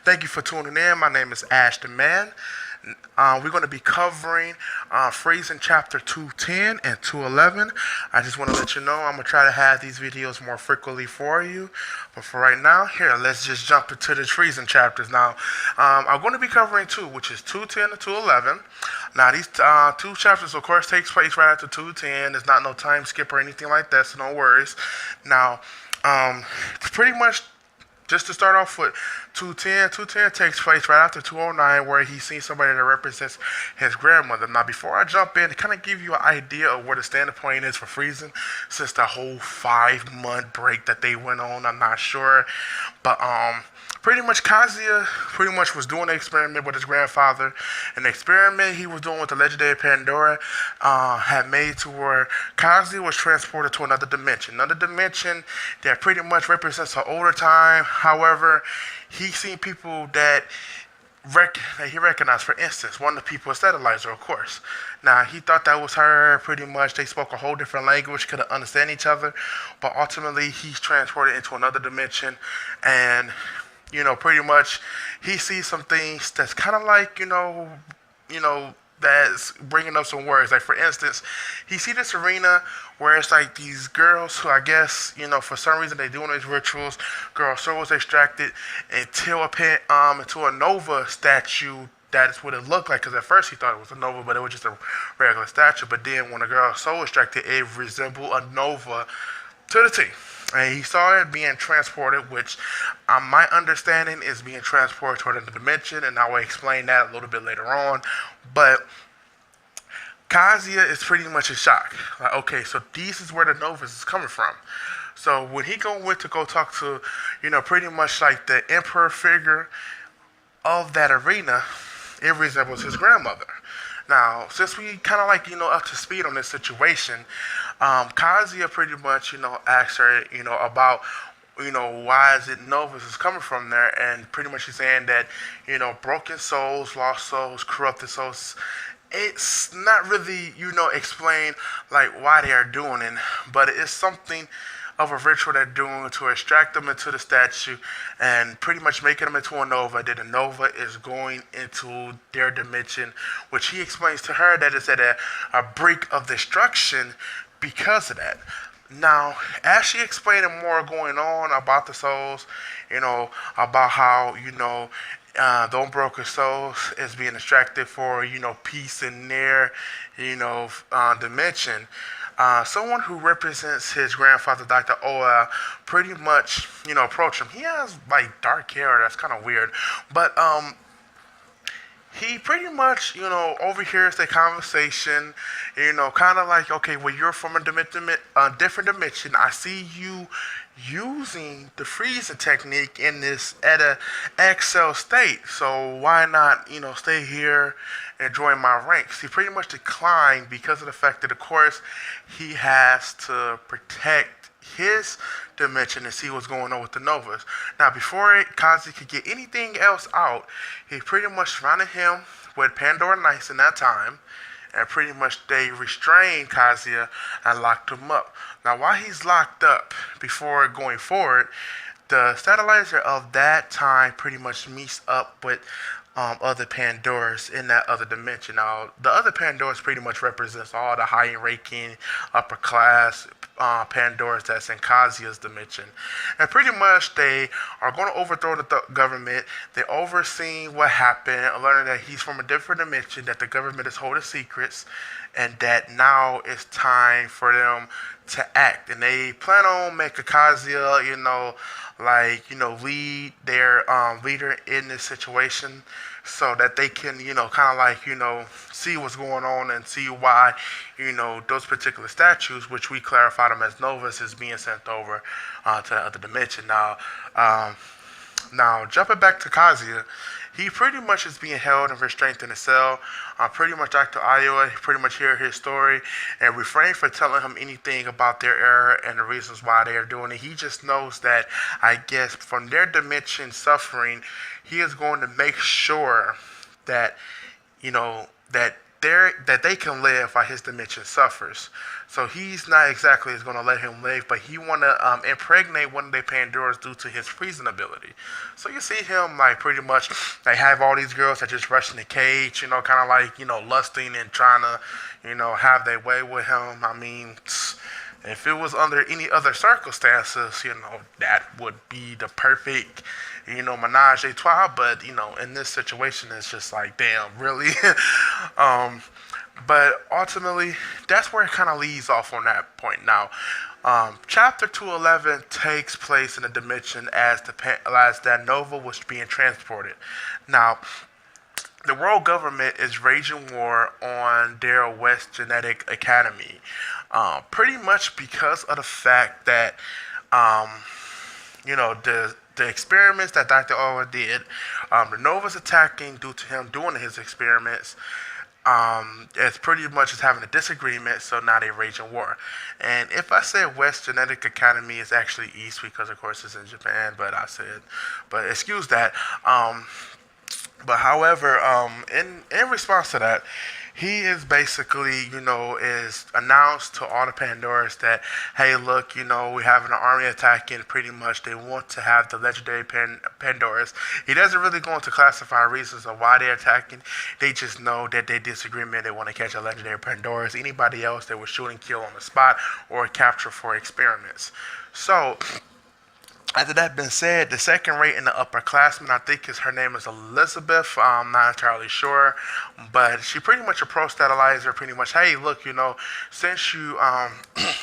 Thank you for tuning in. My name is Ashton Man. We're going to be covering Freezing Chapter 210 and 211. I just want to let you know I'm going to try to have these videos more frequently for you. But for right now, here, let's just jump into the Freezing chapters. Now, I'm going to be covering two, which is 210 and 211. Now, these two chapters, of course, takes place right after 210. There's not no time skip or anything like that, so no worries. Now, pretty much just to start off with 210 takes place right after 209 where he sees somebody that represents his grandmother. Now before I jump in, to kind of give you an idea of where the standing point is for Freezing, since the whole 5 month break that they went on, I'm not sure. But pretty much Kazuya pretty much was doing an experiment with his grandfather. And the experiment he was doing with the legendary Pandora had made to where Kazuya was transported to another dimension. Another dimension that pretty much represents an older time. However, he seen people that he recognized. For instance, one of the people is Sterilizer, of course. Now, he thought that was her. Pretty much, they spoke a whole different language, couldn't understand each other. But ultimately, he's transported into another dimension. And, pretty much, he sees some things that's kind of like, that's bringing up some words. Like, for instance, he see this arena where it's like these girls who I guess, for some reason they doing these rituals. Girl soul was extracted into a Nova statue. That's what it looked like, because at first he thought it was a Nova, but it was just a regular statue. But then when a girl soul extracted, it resembled a Nova to the T. And he saw it being transported, which my understanding is being transported to another dimension, and I will explain that a little bit later on. But Kazuya is pretty much in shock. Like, okay, so this is where the Novus is coming from. So when he went to go talk to, pretty much like the emperor figure of that arena, it resembles his grandmother. Now, since we kind of like, up to speed on this situation, Kazuya pretty much, asked her, about, why is it Novus is coming from there? And pretty much she's saying that, broken souls, lost souls, corrupted souls, it's not really, explain like why they are doing it, but it's something of a ritual they're doing to extract them into the statue and pretty much making them into a Nova. That the Nova is going into their dimension, which he explains to her that it's at a brink of destruction because of that. Now, as she explained more going on about the souls, about how, the unbroken souls is being extracted for, peace in their, dimension. Someone who represents his grandfather, Dr. Oa, pretty much, approach him. He has like dark hair. That's kind of weird, but he pretty much, overhears the conversation, kind of like, okay, well, you're from a different dimension. I see you using the freezing technique in this at a Excel state. So why not, stay here and join my ranks? He pretty much declined because of the fact that, of course, he has to protect his dimension and see what's going on with the Novas. Now, before Kazi could get anything else out, he pretty much surrounded him with Pandora Knights in that time, and pretty much they restrained Kazuya and locked him up. Now, while he's locked up, before going forward, the stabilizer of that time pretty much meets up with other Pandoras in that other dimension. Now, the other Pandoras pretty much represents all the high-ranking, upper class Pandoras that's in Kazuya's dimension. And pretty much they are going to overthrow the government. They're overseeing what happened, learning that he's from a different dimension, that the government is holding secrets, and that now it's time for them to act. And they plan on making Kazuya, lead their leader in this situation, so that they can, kind of like, see what's going on and see why, those particular statues, which we clarified them as Novus, is being sent over to the other dimension. Now, jumping back to Kazuya, he pretty much is being held and restrained in a cell. Pretty much Dr. Iowa pretty much hear his story and refrain from telling him anything about their error and the reasons why they are doing it. He just knows that, I guess, from their dimension suffering, he is going to make sure that, that they can live while his dimension suffers. So he's not exactly going to let him live, but he want to impregnate one of the Pandoras due to his freezing ability. So you see him like pretty much they have all these girls that just rush in the cage, kind of like lusting and trying to have their way with him. I mean, if it was under any other circumstances, that would be the perfect, menage a trois. But in this situation, it's just like, damn, really. But ultimately, that's where it kind of leads off on that point. Now, chapter 211 takes place in a dimension as that Nova was being transported. Now, the world government is waging war on their West Genetic Academy, pretty much because of the fact that, the experiments that Dr. Oa did, the Nova's attacking due to him doing his experiments. It's pretty much just having a disagreement, so now they're raging war. And if I said West Genetic Academy, is actually East because, of course, it's in Japan. But excuse that. But however, in response to that, he is basically, is announced to all the Pandoras that, hey, look, we have an army attacking. Pretty much, they want to have the legendary Pandoras. He doesn't really go into classify reasons of why they're attacking. They just know that they disagreement. They want to catch a legendary Pandoras. Anybody else, they will shoot and kill on the spot or capture for experiments. So, after that being said, the second rate in the upperclassmen, I think her name is Elizabeth. I'm not entirely sure, but she pretty much approached that Eliza pretty much, hey, look, since you,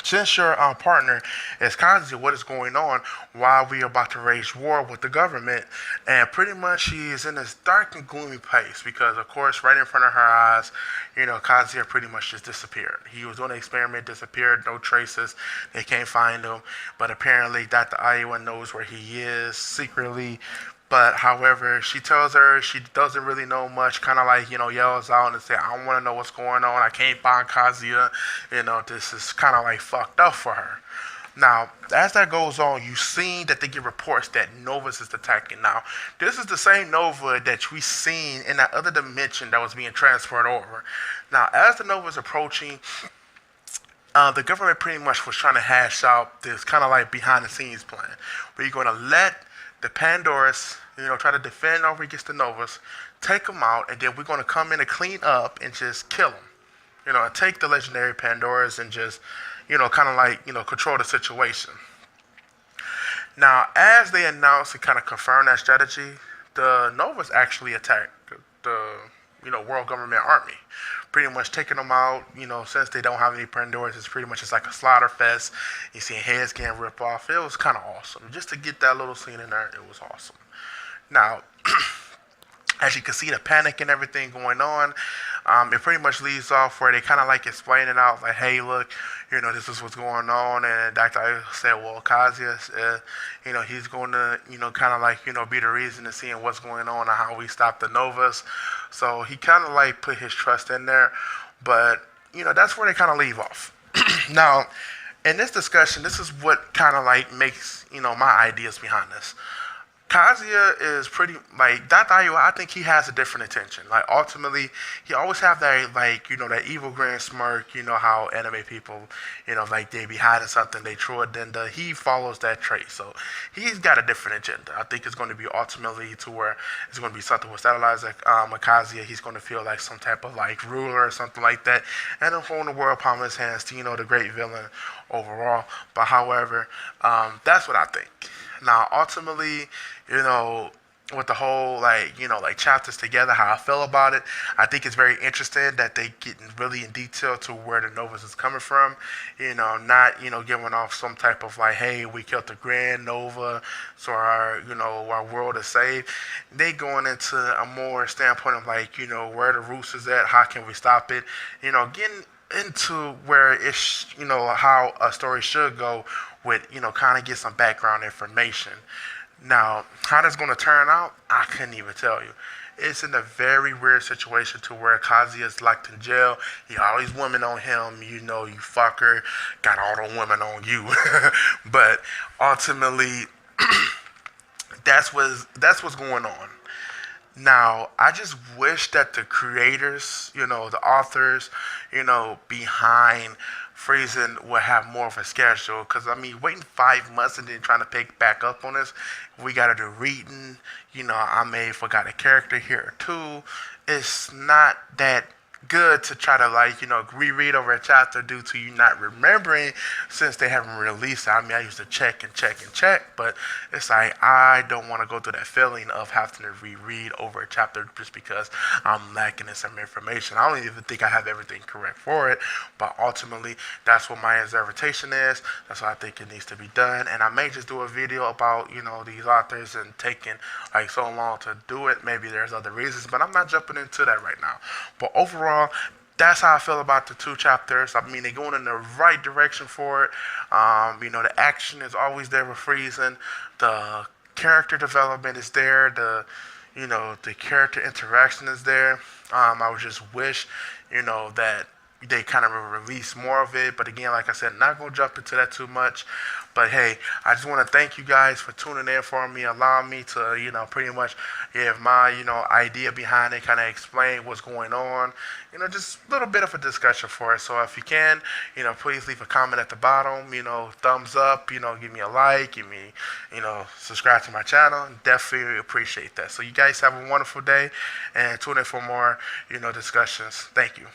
since your partner is Kazuya, what is going on? Why we are about to wage war with the government? And pretty much she is in this dark and gloomy place because, of course, right in front of her eyes, Kazuya pretty much just disappeared. He was doing an experiment, disappeared, no traces. They can't find him, but apparently Dr. Iowa knows where he is secretly. But however, she tells her she doesn't really know much, kind of like, yells out and say, I want to know what's going on. I can't find Kazuya. This is kind of like fucked up for her. Now, as that goes on, you see that they get reports that Novus is attacking. Now, this is the same Nova that we seen in that other dimension that was being transferred over. Now, as the Nova is approaching, the government pretty much was trying to hash out this kind of like behind the scenes plan where you're going to let the Pandoras, try to defend over against the Novas, take them out, and then we're going to come in and clean up and just kill them. And take the legendary Pandoras and just, kind of like, control the situation. Now, as they announced and kind of confirmed that strategy, the Novas actually attacked the world government army, pretty much taking them out. Since they don't have any Pandoras, it's pretty much just like a slaughter fest. You see heads getting ripped off. It was kind of awesome. Just to get that little scene in there, it was awesome. Now, as you can see, the panic and everything going on, it pretty much leads off where they kind of like explain it out, like, hey, look, this is what's going on. And Dr. I said, well, Kazuya, he's going to, kind of like, be the reason to seeing what's going on and how we stop the Novas. So he kind of like put his trust in there. But, that's where they kind of leave off. Now, in this discussion, this is what kind of like makes, my ideas behind this. Kazuya is pretty, like, Dr. Ayo, I think he has a different intention. Like, ultimately, he always have that, like, that evil grin smirk, how anime people, like, they be hiding something, they true agenda. He follows that trait. So, he's got a different agenda. I think it's going to be ultimately to where it's going to be something with satellites like Kazuya. He's going to feel like some type of, like, ruler or something like that. And then holding the world palm in his hands to, the great villain overall. But, however, that's what I think. Now, ultimately, with the whole, like, chapters together, how I feel about it, I think it's very interesting that they get really in detail to where the Novus is coming from, not, giving off some type of, like, hey, we killed the Grand Nova, so our world is safe. They going into a more standpoint of, like, where the roots is at, how can we stop it, getting into where it's, how a story should go with, kind of get some background information. Now, how that's going to turn out, I couldn't even tell you. It's in a very weird situation to where Kazuya is locked in jail. He got all these women on him, you fucker, got all the women on you. But ultimately, that's what's going on. Now, I just wish that the creators, the authors, behind Friesen would have more of a schedule. Because, I mean, waiting 5 months and then trying to pick back up on this, we got to do reading. I may have forgot a character here or two. It's not that good to try to like reread over a chapter due to you not remembering since they haven't released it. I mean, I used to check and check and check, but it's like I don't want to go through that feeling of having to reread over a chapter just because I'm lacking in some information. I don't even think I have everything correct for it, but ultimately that's what my interpretation is. That's what I think it needs to be done, and I may just do a video about these authors and taking like so long to do it. Maybe there's other reasons, but I'm not jumping into that right now. But overall, that's how I feel about the two chapters. I mean, they're going in the right direction for it. The action is always there with Friesen. The character development is there. The character interaction is there. I would just wish, that they kind of release more of it. But again, like I said, not going to jump into that too much. But hey, I just want to thank you guys for tuning in for me, allowing me to, pretty much give my, idea behind it, kind of explain what's going on, just a little bit of a discussion for it. So if you can, please leave a comment at the bottom, thumbs up, give me a like, give me, subscribe to my channel. Definitely appreciate that. So you guys have a wonderful day and tune in for more, discussions. Thank you.